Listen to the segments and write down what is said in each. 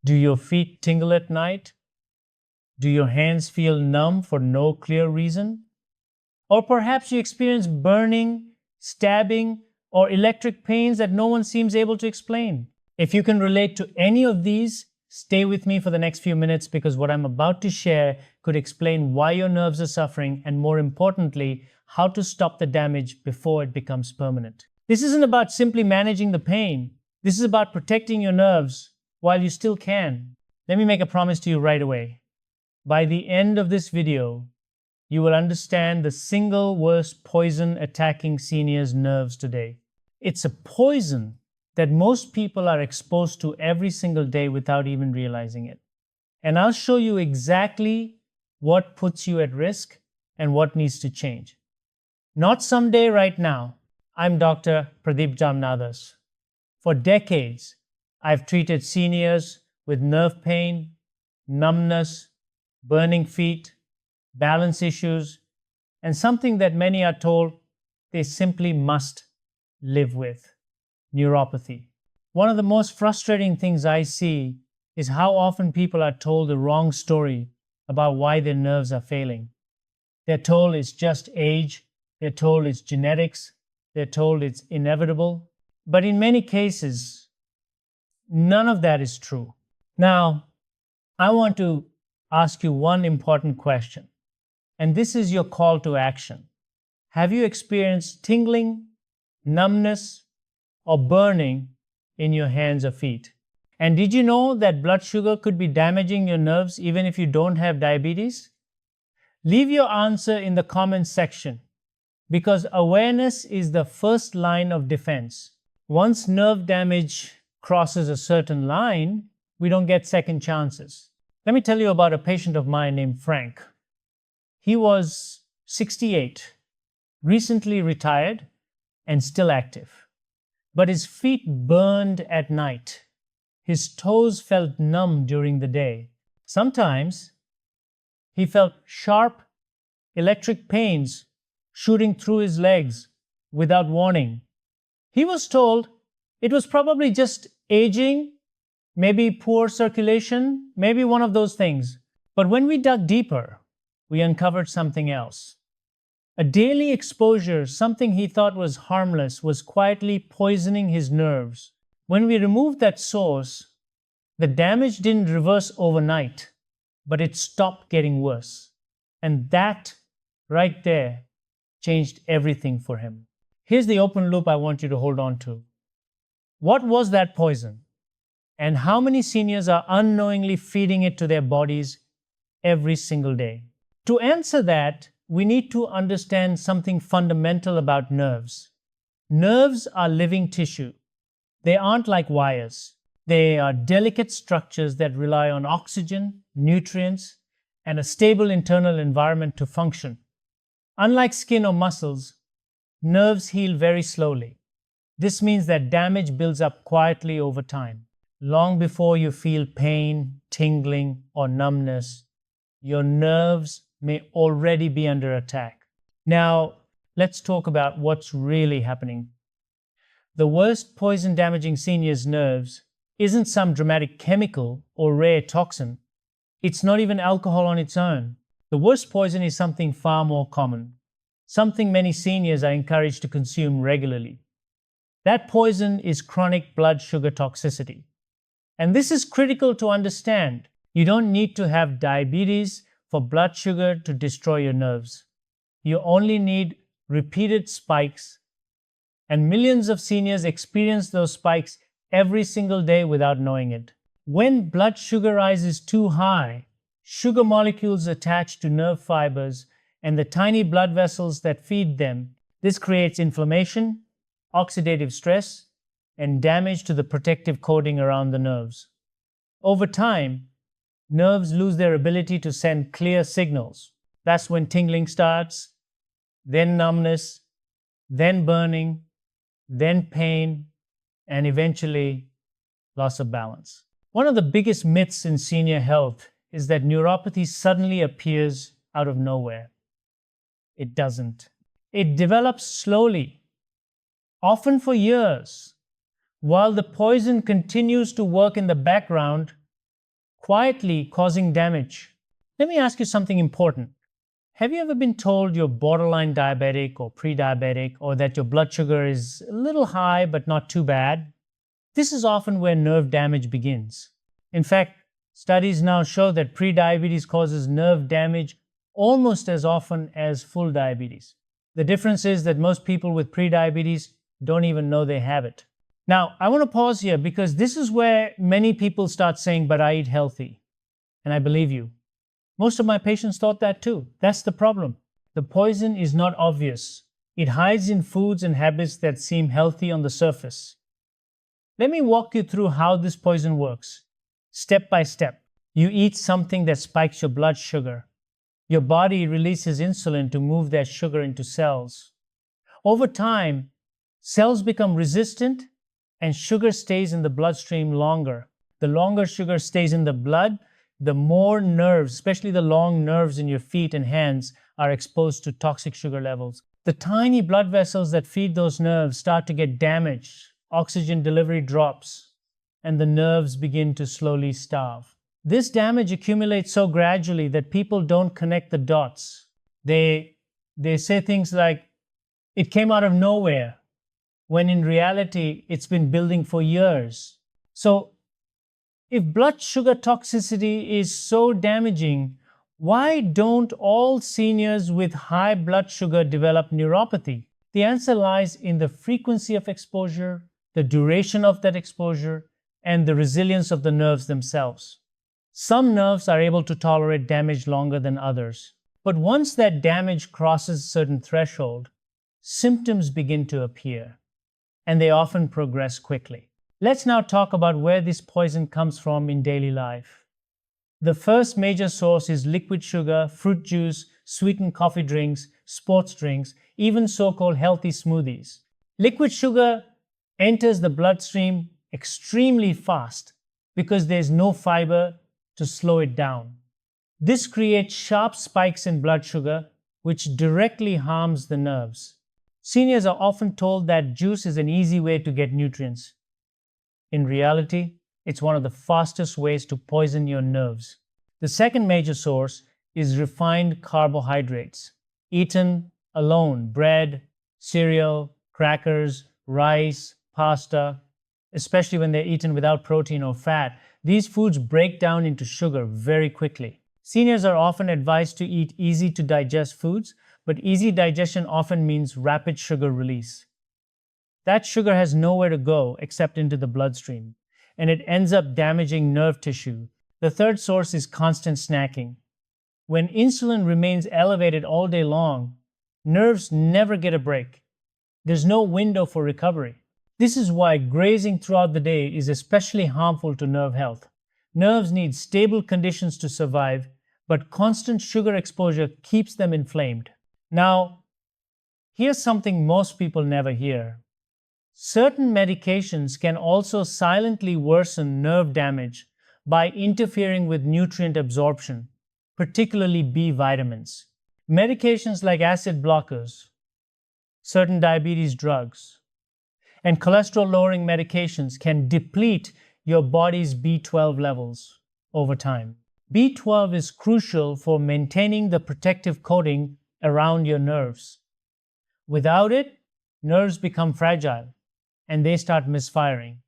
Do your feet tingle at night? Do your hands feel numb for no clear reason? Or perhaps you experience burning, stabbing, or electric pains that no one seems able to explain. If you can relate to any of these, stay with me for the next few minutes because what I'm about to share could explain why your nerves are suffering and, more importantly, how to stop the damage before it becomes permanent. This isn't about simply managing the pain. This is about protecting your nerves while you still can. Let me make a promise to you right away. By the end of this video, you will understand the single worst poison attacking seniors' nerves today. It's a poison that most people are exposed to every single day without even realizing it. And I'll show you exactly what puts you at risk and what needs to change. Not someday, right now. I'm Dr. Pradip Jamnadas. For decades, I've treated seniors with nerve pain, numbness, burning feet, balance issues, and something that many are told they simply must live with: neuropathy. One of the most frustrating things I see is how often people are told the wrong story about why their nerves are failing. They're told it's just age, they're told it's genetics, they're told it's inevitable. But in many cases, none of that is true. Now, I want to ask you one important question. And this is your call to action. Have you experienced tingling, numbness, or burning in your hands or feet? And did you know that blood sugar could be damaging your nerves even if you don't have diabetes? Leave your answer in the comments section because awareness is the first line of defense. Once nerve damage crosses a certain line, we don't get second chances. Let me tell you about a patient of mine named Frank. He was 68, recently retired, and still active. But his feet burned at night. His toes felt numb during the day. Sometimes he felt sharp electric pains shooting through his legs without warning. He was told it was probably just aging, maybe poor circulation, maybe one of those things. But when we dug deeper, we uncovered something else. A daily exposure, something he thought was harmless, was quietly poisoning his nerves. When we removed that source, the damage didn't reverse overnight, but it stopped getting worse. And that, right there, changed everything for him. Here's the open loop I want you to hold on to. What was that poison? And how many seniors are unknowingly feeding it to their bodies every single day? To answer that, we need to understand something fundamental about nerves. Nerves are living tissue. They aren't like wires. They are delicate structures that rely on oxygen, nutrients, and a stable internal environment to function. Unlike skin or muscles, nerves heal very slowly. This means that damage builds up quietly over time. Long before you feel pain, tingling, or numbness, your nerves may already be under attack. Now, let's talk about what's really happening. The worst poison damaging seniors' nerves isn't some dramatic chemical or rare toxin. It's not even alcohol on its own. The worst poison is something far more common, something many seniors are encouraged to consume regularly. That poison is chronic blood sugar toxicity. And this is critical to understand. You don't need to have diabetes for blood sugar to destroy your nerves. You only need repeated spikes, and millions of seniors experience those spikes every single day without knowing it. When blood sugar rises too high, sugar molecules attach to nerve fibers and the tiny blood vessels that feed them. This creates inflammation, oxidative stress, and damage to the protective coating around the nerves. Over time, nerves lose their ability to send clear signals. That's when tingling starts, then numbness, then burning, then pain, and eventually loss of balance. One of the biggest myths in senior health is that neuropathy suddenly appears out of nowhere. It doesn't. It develops slowly, often for years. While the poison continues to work in the background, quietly causing damage. Let me ask you something important. Have you ever been told you're borderline diabetic or pre-diabetic, or that your blood sugar is a little high but not too bad? This is often where nerve damage begins. In fact, studies now show that pre-diabetes causes nerve damage almost as often as full diabetes. The difference is that most people with pre-diabetes don't even know they have it. Now, I want to pause here because this is where many people start saying, but I eat healthy. And I believe you. Most of my patients thought that too. That's the problem. The poison is not obvious. It hides in foods and habits that seem healthy on the surface. Let me walk you through how this poison works. Step by step. You eat something that spikes your blood sugar. Your body releases insulin to move that sugar into cells. Over time, cells become resistant and sugar stays in the bloodstream longer. The longer sugar stays in the blood, the more nerves, especially the long nerves in your feet and hands, are exposed to toxic sugar levels. The tiny blood vessels that feed those nerves start to get damaged. Oxygen delivery drops, and the nerves begin to slowly starve. This damage accumulates so gradually that people don't connect the dots. They say things like, it came out of nowhere, when in reality, it's been building for years. So, if blood sugar toxicity is so damaging, why don't all seniors with high blood sugar develop neuropathy? The answer lies in the frequency of exposure, the duration of that exposure, and the resilience of the nerves themselves. Some nerves are able to tolerate damage longer than others. But once that damage crosses a certain threshold, symptoms begin to appear, and they often progress quickly. Let's now talk about where this poison comes from in daily life. The first major source is liquid sugar, fruit juice, sweetened coffee drinks, sports drinks, even so-called healthy smoothies. Liquid sugar enters the bloodstream extremely fast because there's no fiber to slow it down. This creates sharp spikes in blood sugar, which directly harms the nerves. Seniors are often told that juice is an easy way to get nutrients. In reality, it's one of the fastest ways to poison your nerves. The second major source is refined carbohydrates, eaten alone: bread, cereal, crackers, rice, pasta, especially when they're eaten without protein or fat. These foods break down into sugar very quickly. Seniors are often advised to eat easy-to-digest foods, but easy digestion often means rapid sugar release. That sugar has nowhere to go except into the bloodstream, and it ends up damaging nerve tissue. The third source is constant snacking. When insulin remains elevated all day long, nerves never get a break. There's no window for recovery. This is why grazing throughout the day is especially harmful to nerve health. Nerves need stable conditions to survive, but constant sugar exposure keeps them inflamed. Now, here's something most people never hear. Certain medications can also silently worsen nerve damage by interfering with nutrient absorption, particularly B vitamins. Medications like acid blockers, certain diabetes drugs, and cholesterol-lowering medications can deplete your body's B12 levels over time. B12 is crucial for maintaining the protective coating around your nerves. Without it, nerves become fragile and they start misfiring.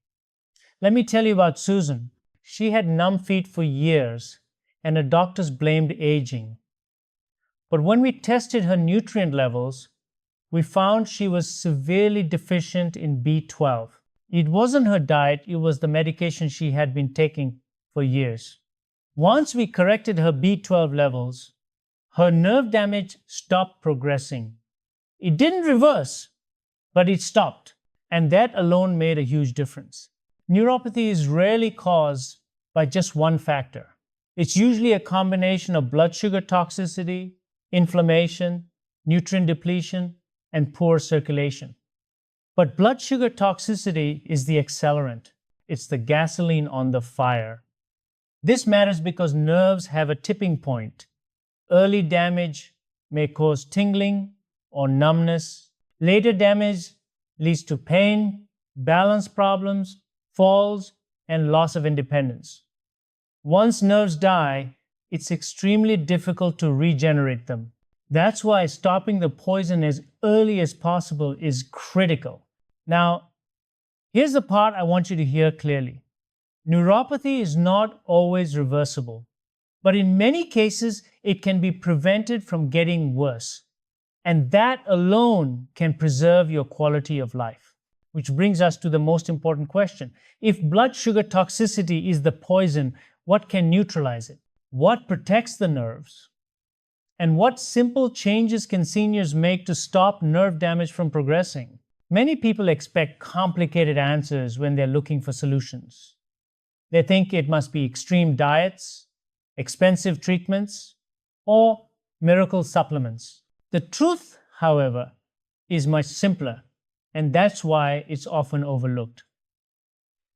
Let me tell you about Susan. She had numb feet for years, and her doctors blamed aging. But when we tested her nutrient levels, we found she was severely deficient in B12. It wasn't her diet, it was the medication she had been taking for years. Once we corrected her B12 levels, her nerve damage stopped progressing. It didn't reverse, but it stopped. And that alone made a huge difference. Neuropathy is rarely caused by just one factor. It's usually a combination of blood sugar toxicity, inflammation, nutrient depletion, and poor circulation. But blood sugar toxicity is the accelerant. It's the gasoline on the fire. This matters because nerves have a tipping point. Early damage may cause tingling or numbness. Later damage leads to pain, balance problems, falls, and loss of independence. Once nerves die, it's extremely difficult to regenerate them. That's why stopping the poison as early as possible is critical. Now, here's the part I want you to hear clearly. Neuropathy is not always reversible, but in many cases, it can be prevented from getting worse. And that alone can preserve your quality of life. Which brings us to the most important question. If blood sugar toxicity is the poison, what can neutralize it? What protects the nerves? And what simple changes can seniors make to stop nerve damage from progressing? Many people expect complicated answers when they're looking for solutions. They think it must be extreme diets, expensive treatments, or miracle supplements. The truth, however, is much simpler, and that's why it's often overlooked.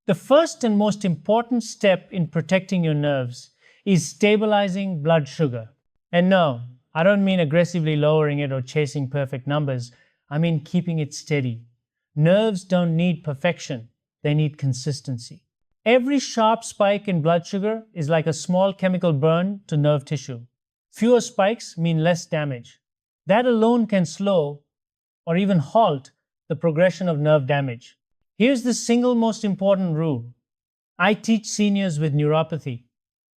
The first and most important step in protecting your nerves is stabilizing blood sugar. And no, I don't mean aggressively lowering it or chasing perfect numbers. I mean keeping it steady. Nerves don't need perfection, they need consistency. Every sharp spike in blood sugar is like a small chemical burn to nerve tissue. Fewer spikes mean less damage. That alone can slow or even halt the progression of nerve damage. Here's the single most important rule. I teach seniors with neuropathy,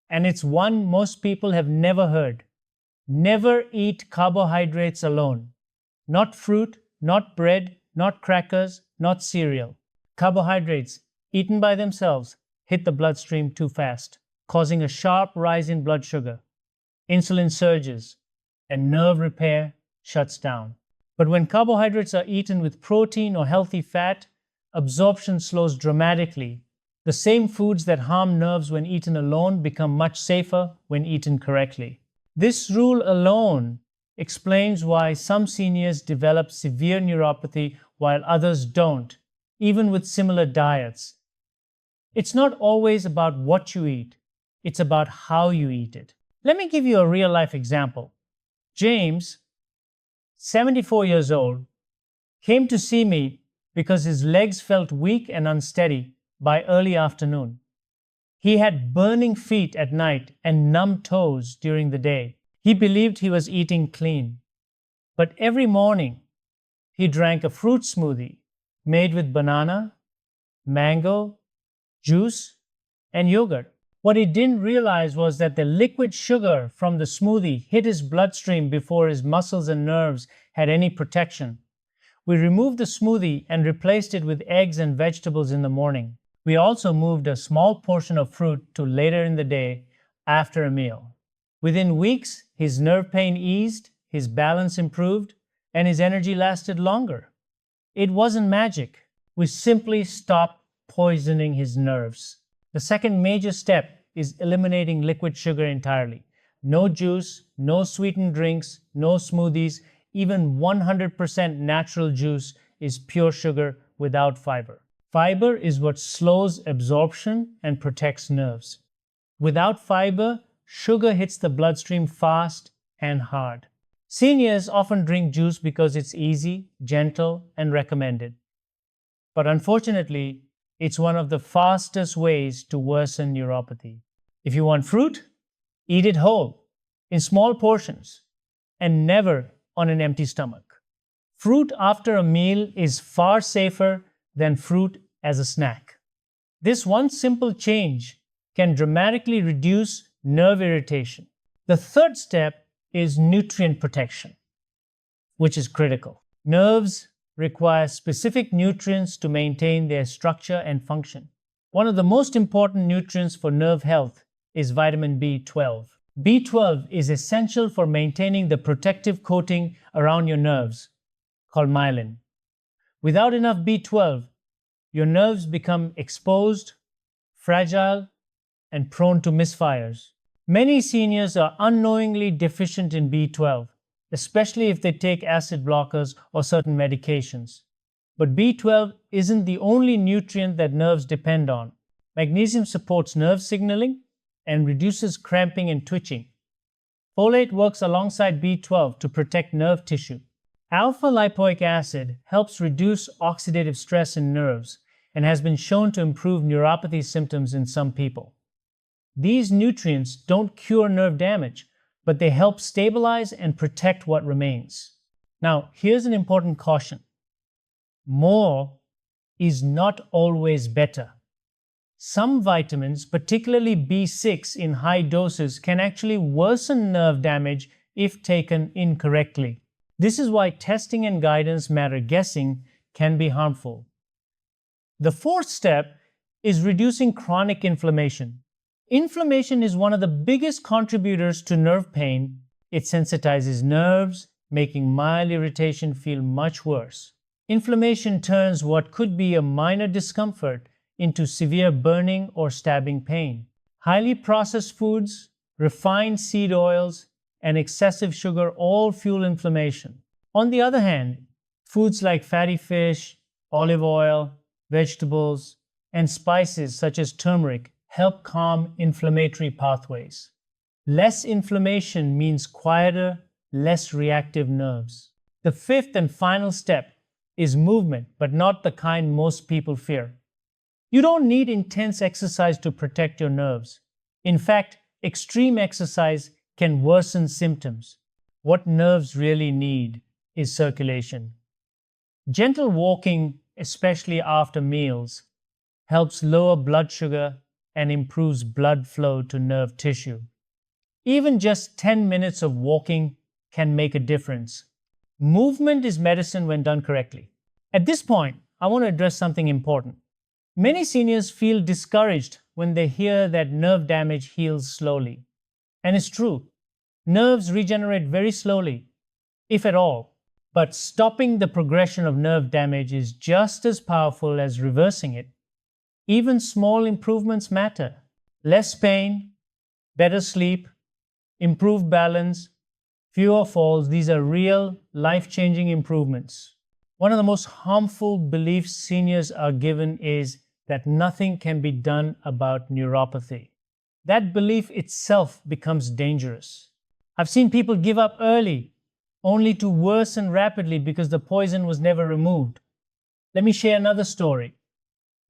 and it's one most people have never heard. Never eat carbohydrates alone. Not fruit, not bread, not crackers, not cereal. Carbohydrates, eaten by themselves, hit the bloodstream too fast, causing a sharp rise in blood sugar. Insulin surges, and nerve repair shuts down. But when carbohydrates are eaten with protein or healthy fat, absorption slows dramatically. The same foods that harm nerves when eaten alone become much safer when eaten correctly. This rule alone explains why some seniors develop severe neuropathy while others don't, even with similar diets. It's not always about what you eat, it's about how you eat it. Let me give you a real-life example. James, 74 years old, came to see me because his legs felt weak and unsteady by early afternoon. He had burning feet at night and numb toes during the day. He believed he was eating clean. But every morning, he drank a fruit smoothie made with banana, mango, juice, and yogurt. What he didn't realize was that the liquid sugar from the smoothie hit his bloodstream before his muscles and nerves had any protection. We removed the smoothie and replaced it with eggs and vegetables in the morning. We also moved a small portion of fruit to later in the day after a meal. Within weeks, his nerve pain eased, his balance improved, and his energy lasted longer. It wasn't magic. We simply stopped poisoning his nerves. The second major step is eliminating liquid sugar entirely. No juice, no sweetened drinks, no smoothies, even 100% natural juice is pure sugar without fiber. Fiber is what slows absorption and protects nerves. Without fiber, sugar hits the bloodstream fast and hard. Seniors often drink juice because it's easy, gentle, and recommended. But unfortunately, it's one of the fastest ways to worsen neuropathy. If you want fruit, eat it whole, in small portions, and never on an empty stomach. Fruit after a meal is far safer than fruit as a snack. This one simple change can dramatically reduce nerve irritation. The third step is nutrient protection, which is critical. Nerves require specific nutrients to maintain their structure and function. One of the most important nutrients for nerve health is vitamin B12. B12 is essential for maintaining the protective coating around your nerves, called myelin. Without enough B12, your nerves become exposed, fragile, and prone to misfires. Many seniors are unknowingly deficient in B12, especially if they take acid blockers or certain medications. But B12 isn't the only nutrient that nerves depend on. Magnesium supports nerve signaling and reduces cramping and twitching. Folate works alongside B12 to protect nerve tissue. Alpha-lipoic acid helps reduce oxidative stress in nerves and has been shown to improve neuropathy symptoms in some people. These nutrients don't cure nerve damage, but they help stabilize and protect what remains. Now, here's an important caution. More is not always better. Some vitamins, particularly B6 in high doses, can actually worsen nerve damage if taken incorrectly. This is why testing and guidance matter. Guessing can be harmful. The fourth step is reducing chronic inflammation. Inflammation is one of the biggest contributors to nerve pain. It sensitizes nerves, making mild irritation feel much worse. Inflammation turns what could be a minor discomfort into severe burning or stabbing pain. Highly processed foods, refined seed oils, and excessive sugar all fuel inflammation. On the other hand, foods like fatty fish, olive oil, vegetables, and spices such as turmeric help calm inflammatory pathways. Less inflammation means quieter, less reactive nerves. The fifth and final step is movement, but not the kind most people fear. You don't need intense exercise to protect your nerves. In fact, extreme exercise can worsen symptoms. What nerves really need is circulation. Gentle walking, especially after meals, helps lower blood sugar and improves blood flow to nerve tissue. Even just 10 minutes of walking can make a difference. Movement is medicine when done correctly. At this point, I want to address something important. Many seniors feel discouraged when they hear that nerve damage heals slowly. And it's true. Nerves regenerate very slowly, if at all. But stopping the progression of nerve damage is just as powerful as reversing it. Even small improvements matter. Less pain, better sleep, improved balance, fewer falls. These are real, life-changing improvements. One of the most harmful beliefs seniors are given is that nothing can be done about neuropathy. That belief itself becomes dangerous. I've seen people give up early, only to worsen rapidly because the poison was never removed. Let me share another story.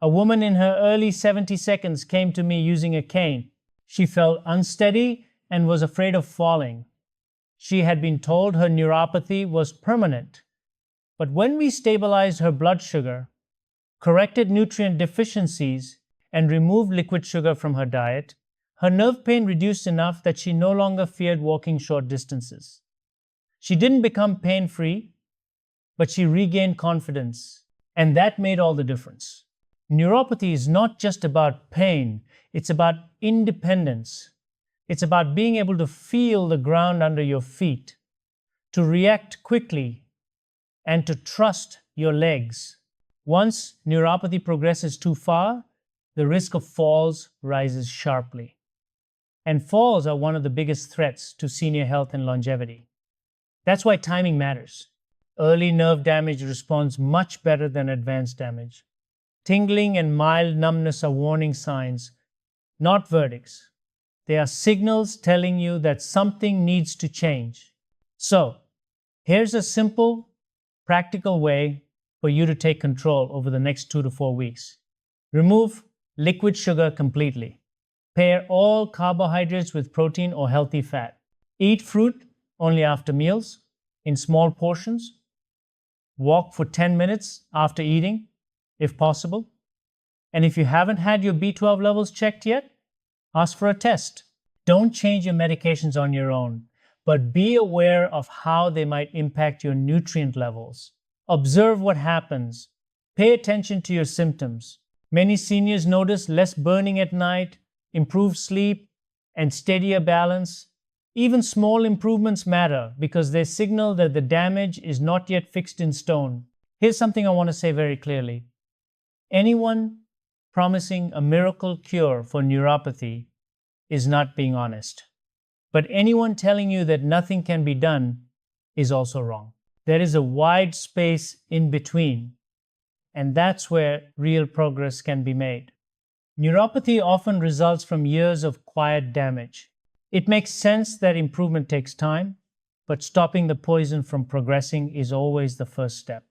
A woman in her early 70s came to me using a cane. She felt unsteady and was afraid of falling. She had been told her neuropathy was permanent. But when we stabilized her blood sugar, corrected nutrient deficiencies, and removed liquid sugar from her diet, her nerve pain reduced enough that she no longer feared walking short distances. She didn't become pain-free, but she regained confidence, and that made all the difference. Neuropathy is not just about pain, it's about independence. It's about being able to feel the ground under your feet, to react quickly, and to trust your legs. Once neuropathy progresses too far, the risk of falls rises sharply. And falls are one of the biggest threats to senior health and longevity. That's why timing matters. Early nerve damage responds much better than advanced damage. Tingling and mild numbness are warning signs, not verdicts. They are signals telling you that something needs to change. So, here's a simple, practical way for you to take control over the next 2 to 4 weeks. Remove liquid sugar completely. Pair all carbohydrates with protein or healthy fat. Eat fruit only after meals, in small portions. Walk for 10 minutes after eating, if possible. And if you haven't had your B12 levels checked yet, ask for a test. Don't change your medications on your own, but be aware of how they might impact your nutrient levels. Observe what happens. Pay attention to your symptoms. Many seniors notice less burning at night, improved sleep, and steadier balance. Even small improvements matter because they signal that the damage is not yet fixed in stone. Here's something I want to say very clearly. Anyone promising a miracle cure for neuropathy is not being honest. But anyone telling you that nothing can be done is also wrong. There is a wide space in between, and that's where real progress can be made. Neuropathy often results from years of quiet damage. It makes sense that improvement takes time, but stopping the poison from progressing is always the first step.